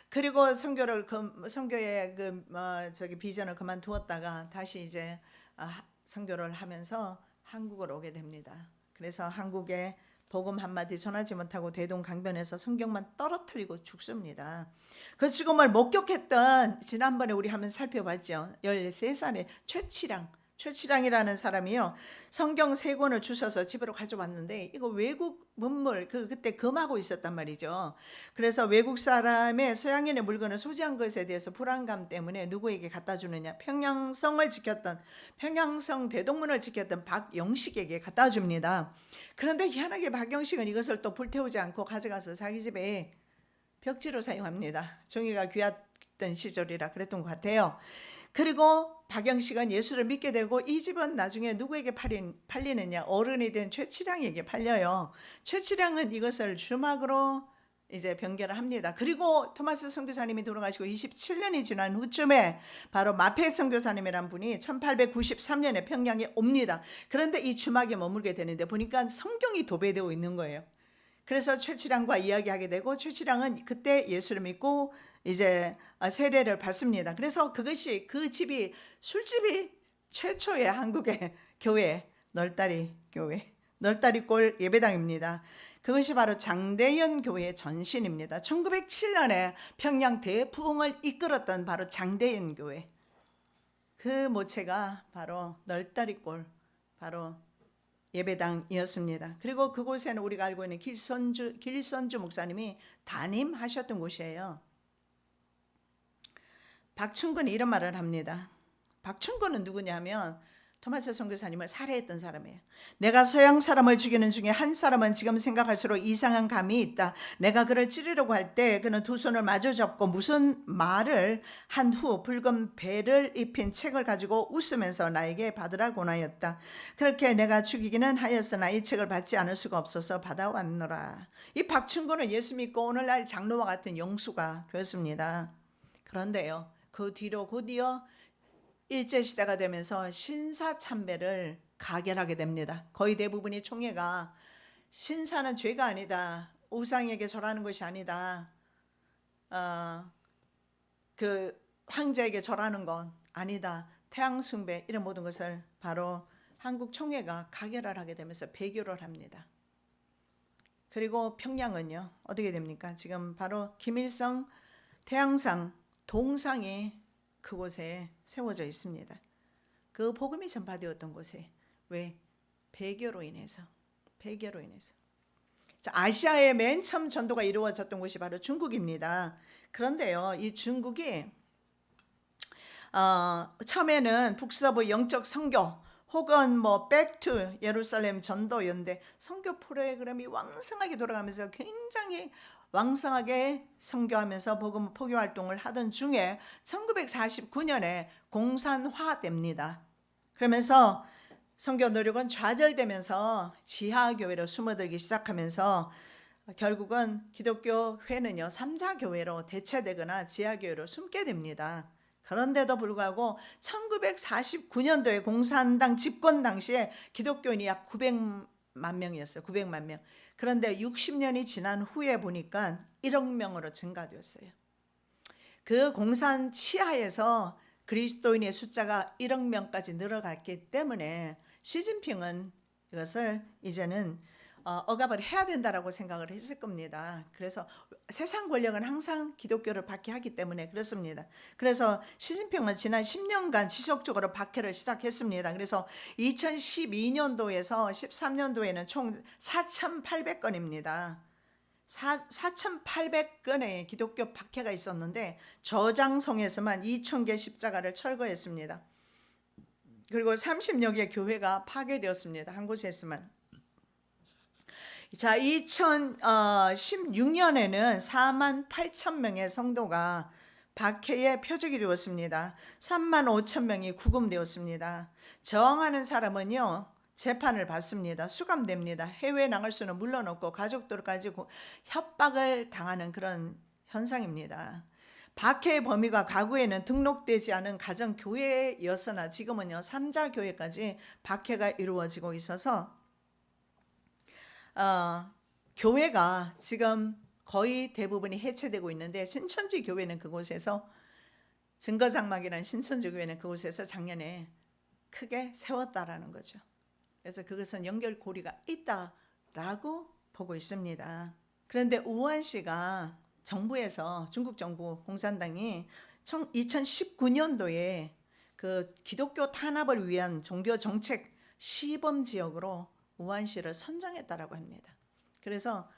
A: 그리고 선교의 비전을 그만두었다가 다시 이제 선교를 하면서 한국으로 오게 됩니다. 그래서 한국에 복음 한마디 전하지 못하고 대동강변에서 성경만 떨어뜨리고 죽습니다. 그 죽음을 목격했던, 지난번에 우리 한번 살펴봤죠. 13살의 최치량이라는 사람이요, 성경 3권을 주셔서 집으로 가져왔는데 이거 외국 문물, 그때 금하고 있었단 말이죠. 그래서 외국 사람의 서양인의 물건을 소지한 것에 대해서 불안감 때문에 누구에게 갖다 주느냐, 평양성 대동문을 지켰던 박영식에게 갖다 줍니다. 그런데 희한하게 박영식은 이것을 또 불태우지 않고 가져가서 자기 집에 벽지로 사용합니다. 종이가 귀했던 시절이라 그랬던 것 같아요. 그리고 박영식은 예수를 믿게 되고 이 집은 나중에 누구에게 팔리느냐, 어른이 된 최치량에게 팔려요. 최치량은 이것을 주막으로 이제 변결을 합니다. 그리고 토마스 선교사님이 돌아가시고 27년이 지난 후쯤에 바로 마페 선교사님이란 분이 1893년에 평양에 옵니다. 그런데 이 주막에 머물게 되는데 보니까 성경이 도배되어 있는 거예요. 그래서 최치량과 이야기하게 되고, 최치량은 그때 예수를 믿고 이제 세례를 받습니다. 그래서 그 집이 술집이 최초의 한국의 교회, 널다리골 예배당입니다. 그것이 바로 장대연 교회의 전신입니다. 1907년에 평양 대부흥을 이끌었던 바로 장대연 교회, 그 모체가 바로 널다리골, 바로 예배당이었습니다. 그리고 그곳에는 우리가 알고 있는 길선주 목사님이 담임하셨던 곳이에요. 박충근이 이런 말을 합니다. 박충근은 누구냐면 토마스 선교사님을 살해했던 사람이에요. 내가 서양 사람을 죽이는 중에 한 사람은 지금 생각할수록 이상한 감이 있다. 내가 그를 찌르려고 할 때 그는 두 손을 마주 잡고 무슨 말을 한 후 붉은 배를 입힌 책을 가지고 웃으면서 나에게 받으라고 하였다. 그렇게 내가 죽이기는 하였으나 이 책을 받지 않을 수가 없어서 받아왔노라. 이 박충근은 예수 믿고 오늘날 장로와 같은 영수가 되었습니다. 그런데요, 그 뒤로 곧이어 일제시대가 되면서 신사참배를 가결하게 됩니다. 거의 대부분의 총회가 신사는 죄가 아니다, 우상에게 절하는 것이 아니다, 그 황제에게 절하는 건 아니다, 태양숭배, 이런 모든 것을 바로 한국 총회가 가결을 하게 되면서 배교를 합니다. 그리고 평양은요 어떻게 됩니까? 지금 바로 김일성 태양상 동상이 그곳에 세워져 있습니다. 그 복음이 전파되었던 곳에, 왜? 배교로 인해서. 자, 아시아의 맨 처음 전도가 이루어졌던 곳이 바로 중국입니다. 그런데요, 이 중국이 처음에는 북서부 영적 선교 혹은 백투 예루살렘 전도였는데, 선교 프로그램이 왕성하게 돌아가면서 굉장히 왕성하게 선교하면서 복음 포교 활동을 하던 중에 1949년에 공산화됩니다. 그러면서 선교 노력은 좌절되면서 지하교회로 숨어들기 시작하면서 결국은 기독교 회는요 3자 교회로 대체되거나 지하교회로 숨게 됩니다. 그런데도 불구하고 1949년도에 공산당 집권 당시에 기독교인이 약 900만 명이었어요. 900만 명. 그런데 60년이 지난 후에 보니까 1억 명으로 증가되었어요. 그 공산 치하에서 그리스도인의 숫자가 1억 명까지 늘어갔기 때문에 시진핑은 이것을 이제는 억압을 해야 된다라고 생각을 했을 겁니다. 그래서 세상 권력은 항상 기독교를 박해하기 때문에 그렇습니다. 그래서 시진핑은 지난 10년간 지속적으로 박해를 시작했습니다. 그래서 2012년도에서 13년도에는 총 4,800건입니다. 4,800건의 기독교 박해가 있었는데 저장성에서만 2,000개 십자가를 철거했습니다. 그리고 30여 개 교회가 파괴되었습니다. 한 곳에서만. 자, 2016년에는 4만 8천 명의 성도가 박해의 표적이 되었습니다. 3만 5천 명이 구금되었습니다. 저항하는 사람은요 재판을 받습니다. 수감됩니다. 해외에 나갈 수는 물론 없고 가족들까지 협박을 당하는 그런 현상입니다. 박해의 범위가 과거에는 등록되지 않은 가정교회였으나 지금은요 3자 교회까지 박해가 이루어지고 있어서 교회가 지금 거의 대부분이 해체되고 있는데, 신천지 교회는 그곳에서, 증거장막이라는 신천지 교회는 그곳에서 작년에 크게 세웠다라는 거죠. 그래서 그것은 연결고리가 있다라고 보고 있습니다. 그런데 우한시가 정부에서, 중국 정부 공산당이 2019년도에 그 기독교 탄압을 위한 종교 정책 시범 지역으로 우한시를 선정했다라고 합니다. 그래서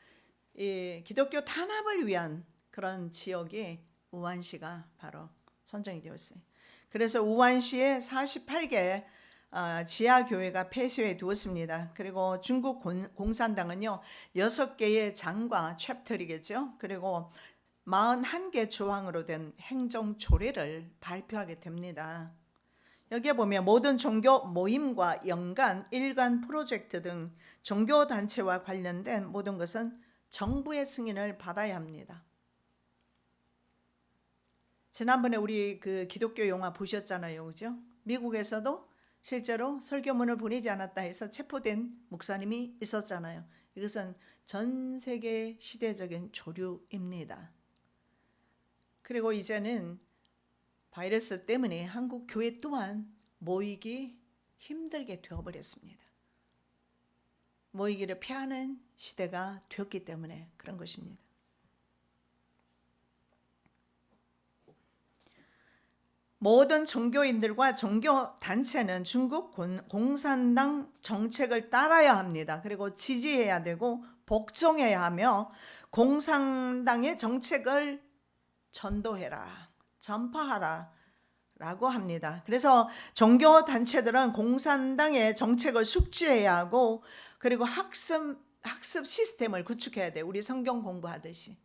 A: 이 기독교 탄압을 위한 그런 지역이 우한시가 바로 선정이 되었어요. 그래서 우한시에 48개 지하교회가 폐쇄해 두었습니다. 그리고 중국 공산당은요 6개의 장과 챕터이겠죠. 그리고 41개 조항으로 된 행정조례를 발표하게 됩니다. 여기에 보면 모든 종교 모임과 연간, 일간 프로젝트 등 종교단체와 관련된 모든 것은 정부의 승인을 받아야 합니다. 지난번에 우리 그 기독교 영화 보셨잖아요, 그죠? 미국에서도 실제로 설교문을 보내지 않았다 해서 체포된 목사님이 있었잖아요. 이것은 전 세계 시대적인 조류입니다. 그리고 이제는 바이러스 때문에 한국 교회 또한 모이기 힘들게 되어버렸습니다. 모이기를 피하는 시대가 되었기 때문에 그런 것입니다. 모든 종교인들과 종교단체는 중국 공산당 정책을 따라야 합니다. 그리고 지지해야 되고 복종해야 하며 공산당의 정책을 전도해라, 전파하라 라고 합니다. 그래서 종교단체들은 공산당의 정책을 숙지해야 하고, 그리고 학습 시스템을 구축해야 돼요. 우리 성경 공부하듯이.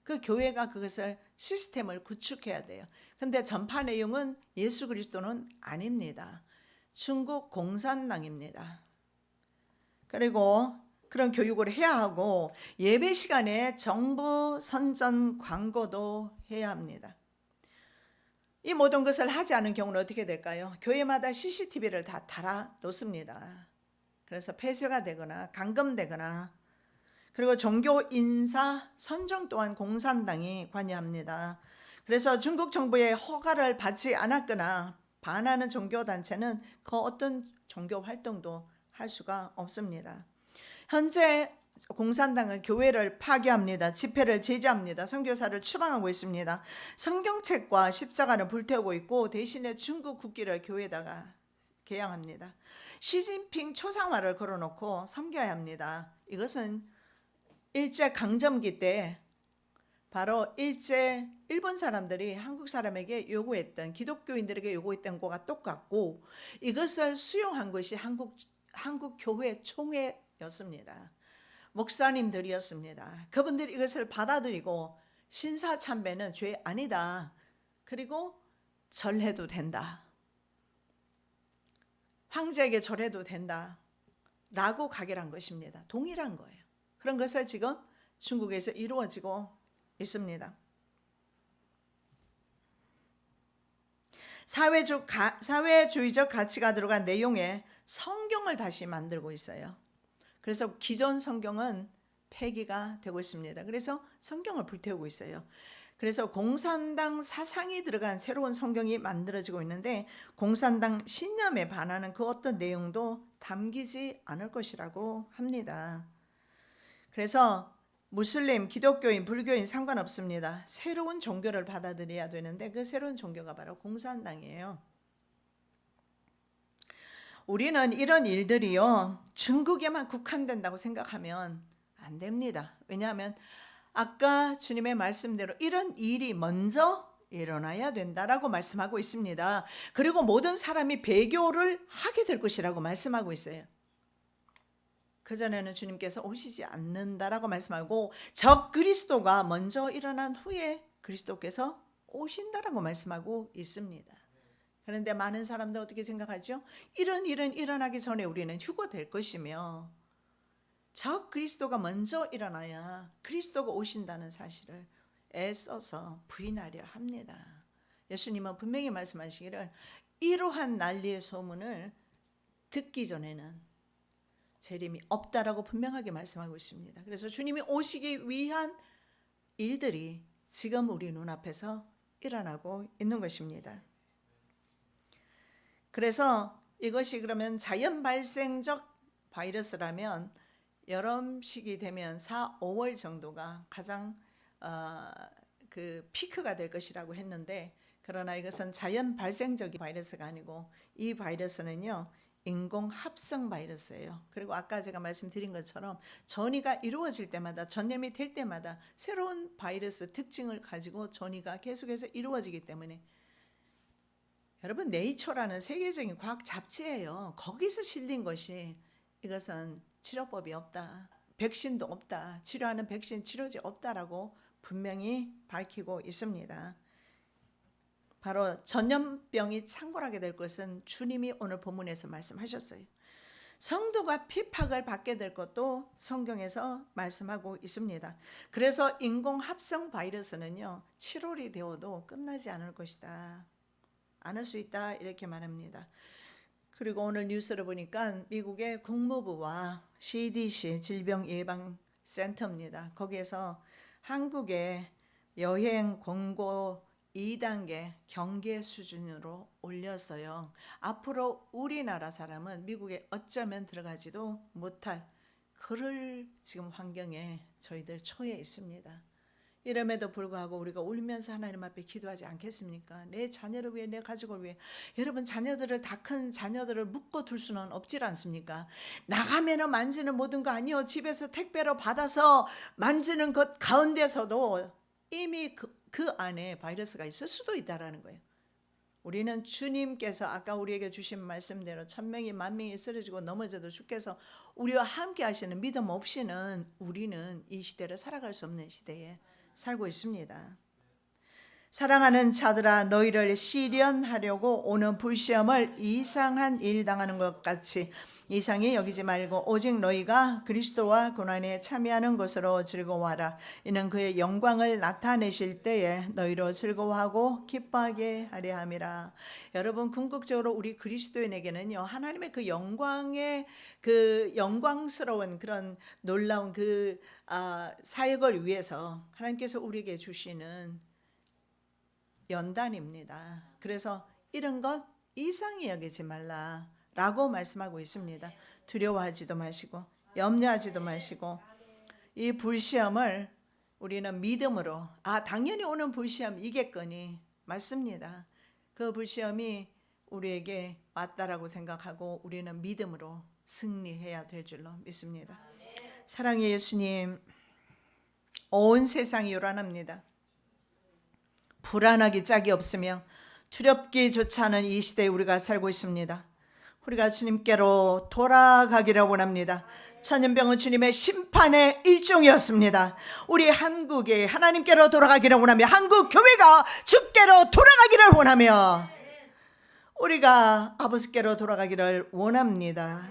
A: 그 교회가 그것을 시스템을 구축해야 돼요. 근데 전파 내용은 예수 그리스도는 아닙니다. 중국 공산당입니다. 그리고 그런 교육을 해야 하고, 예배 시간에 정부 선전 광고도 해야 합니다. 이 모든 것을 하지 않은 경우는 어떻게 될까요? 교회마다 CCTV를 다 달아 놓습니다. 그래서 폐쇄가 되거나 감금되거나, 그리고 종교 인사 선정 또한 공산당이 관여합니다. 그래서 중국 정부의 허가를 받지 않았거나 반하는 종교단체는 그 어떤 종교 활동도 할 수가 없습니다. 현재 공산당은 교회를 파괴합니다. 집회를 제지합니다. 선교사를 추방하고 있습니다. 성경책과 십자가를 불태우고 있고, 대신에 중국 국기를 교회에다가 개양합니다. 시진핑 초상화를 걸어놓고 섬겨야 합니다. 이것은 일제 강점기 때 바로 일본 사람들이 한국 사람에게 요구했던, 기독교인들에게 요구했던 거가 똑같고, 이것을 수용한 것이 한국 교회 총회였습니다. 목사님들이었습니다. 그분들이 이것을 받아들이고 신사참배는 죄 아니다, 그리고 절해도 된다, 황제에게 절해도 된다 라고 가결한 것입니다. 동일한 거예요. 그런 것을 지금 중국에서 이루어지고 있습니다. 사회주의적 가치가 들어간 내용의 성경을 다시 만들고 있어요. 그래서 기존 성경은 폐기가 되고 있습니다. 그래서 성경을 불태우고 있어요. 그래서 공산당 사상이 들어간 새로운 성경이 만들어지고 있는데, 공산당 신념에 반하는 그 어떤 내용도 담기지 않을 것이라고 합니다. 그래서 무슬림, 기독교인, 불교인 상관없습니다. 새로운 종교를 받아들여야 되는데, 그 새로운 종교가 바로 공산당이에요. 우리는 이런 일들이요 중국에만 국한된다고 생각하면 안 됩니다. 왜냐하면 아까 주님의 말씀대로 이런 일이 먼저 일어나야 된다라고 말씀하고 있습니다. 그리고 모든 사람이 배교를 하게 될 것이라고 말씀하고 있어요. 그전에는 주님께서 오시지 않는다라고 말씀하고, 적 그리스도가 먼저 일어난 후에 그리스도께서 오신다라고 말씀하고 있습니다. 그런데 많은 사람들 어떻게 생각하죠? 이런 일은 일어나기 전에 우리는 휴거될 것이며, 적 그리스도가 먼저 일어나야 그리스도가 오신다는 사실을 애써서 부인하려 합니다. 예수님은 분명히 말씀하시기를 이러한 난리의 소문을 듣기 전에는 재림이 없다라고 분명하게 말씀하고 있습니다. 그래서 주님이 오시기 위한 일들이 지금 우리 눈앞에서 일어나고 있는 것입니다. 그래서 이것이 그러면 자연 발생적 바이러스라면 여름 시기 되면 4, 5월 정도가 가장 그 피크가 될 것이라고 했는데, 그러나 이것은 자연 발생적인 바이러스가 아니고 이 바이러스는요 인공 합성 바이러스예요. 그리고 아까 제가 말씀드린 것처럼 전이가 이루어질 때마다, 전염이 될 때마다 새로운 바이러스 특징을 가지고 전이가 계속해서 이루어지기 때문에, 여러분 네이처라는 세계적인 과학 잡지예요. 거기서 실린 것이 이것은 치료법이 없다, 백신도 없다, 치료하는 백신 치료제 없다라고 분명히 밝히고 있습니다. 바로 전염병이 창궐하게 될 것은 주님이 오늘 본문에서 말씀하셨어요. 성도가 핍박을 받게 될 것도 성경에서 말씀하고 있습니다. 그래서 인공합성 바이러스는요 치료리 되어도 끝나지 않을 것이다, 않을 수 있다, 이렇게 말합니다. 그리고 오늘 뉴스를 보니까 미국의 국무부와 CDC 질병예방센터입니다. 거기에서 한국의 여행 권고 2단계 경계 수준으로 올렸어요. 앞으로 우리나라 사람은 미국에 어쩌면 들어가지도 못할 그럴 지금 환경에 저희들 처해 있습니다. 이름에도 불구하고 우리가 울면서 하나님 앞에 기도하지 않겠습니까? 내 자녀를 위해, 내 가족을 위해. 여러분 자녀들을, 다 큰 자녀들을 묶어둘 수는 없지 않습니까? 나가면 만지는 모든 거 아니요, 집에서 택배로 받아서 만지는 것 가운데서도 이미 그 안에 바이러스가 있을 수도 있다라는 거예요. 우리는 주님께서 아까 우리에게 주신 말씀대로 1000명이 10,000명이 쓰러지고 넘어져도 주께서 우리와 함께 하시는 믿음 없이는 우리는 이 시대를 살아갈 수 없는 시대에 살고 있습니다. 사랑하는 자들아, 너희를 시련하려고 오는 불시험을 이상한 일 당하는 것 같이 이상히 여기지 말고 오직 너희가 그리스도와 고난에 참여하는 것으로 즐거워하라. 이는 그의 영광을 나타내실 때에 너희로 즐거워하고 기뻐하게 하려 함이라. 여러분 궁극적으로 우리 그리스도인에게는요 하나님의 그 영광의 그 영광스러운 그런 놀라운 그 사역을 위해서 하나님께서 우리에게 주시는 연단입니다. 그래서 이런 것 이상히 여기지 말라 라고 말씀하고 있습니다. 두려워하지도 마시고 염려하지도 마시고 이 불시험을 우리는 믿음으로, 당연히 오는 불시험 이겠거니, 맞습니다. 그 불시험이 우리에게 맞다라고 생각하고 우리는 믿음으로 승리해야 될 줄로 믿습니다. 사랑의 예수님, 온 세상이 요란합니다. 불안하기 짝이 없으며 두렵기조차 않은 이 시대에 우리가 살고 있습니다. 우리가 주님께로 돌아가기를 원합니다. 전염병은 주님의 심판의 일종이었습니다. 우리 한국이 하나님께로 돌아가기를 원하며, 한국 교회가 주께로 돌아가기를 원하며, 우리가 아버지께로 돌아가기를 원합니다.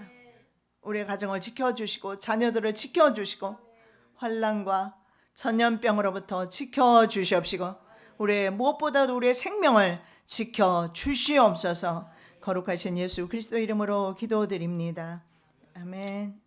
A: 우리의 가정을 지켜주시고 자녀들을 지켜주시고 환난과 전염병으로부터 지켜주시옵시고 우리의 무엇보다도 우리의 생명을 지켜주시옵소서. 거룩하신 예수 그리스도 이름으로 기도드립니다. 아멘.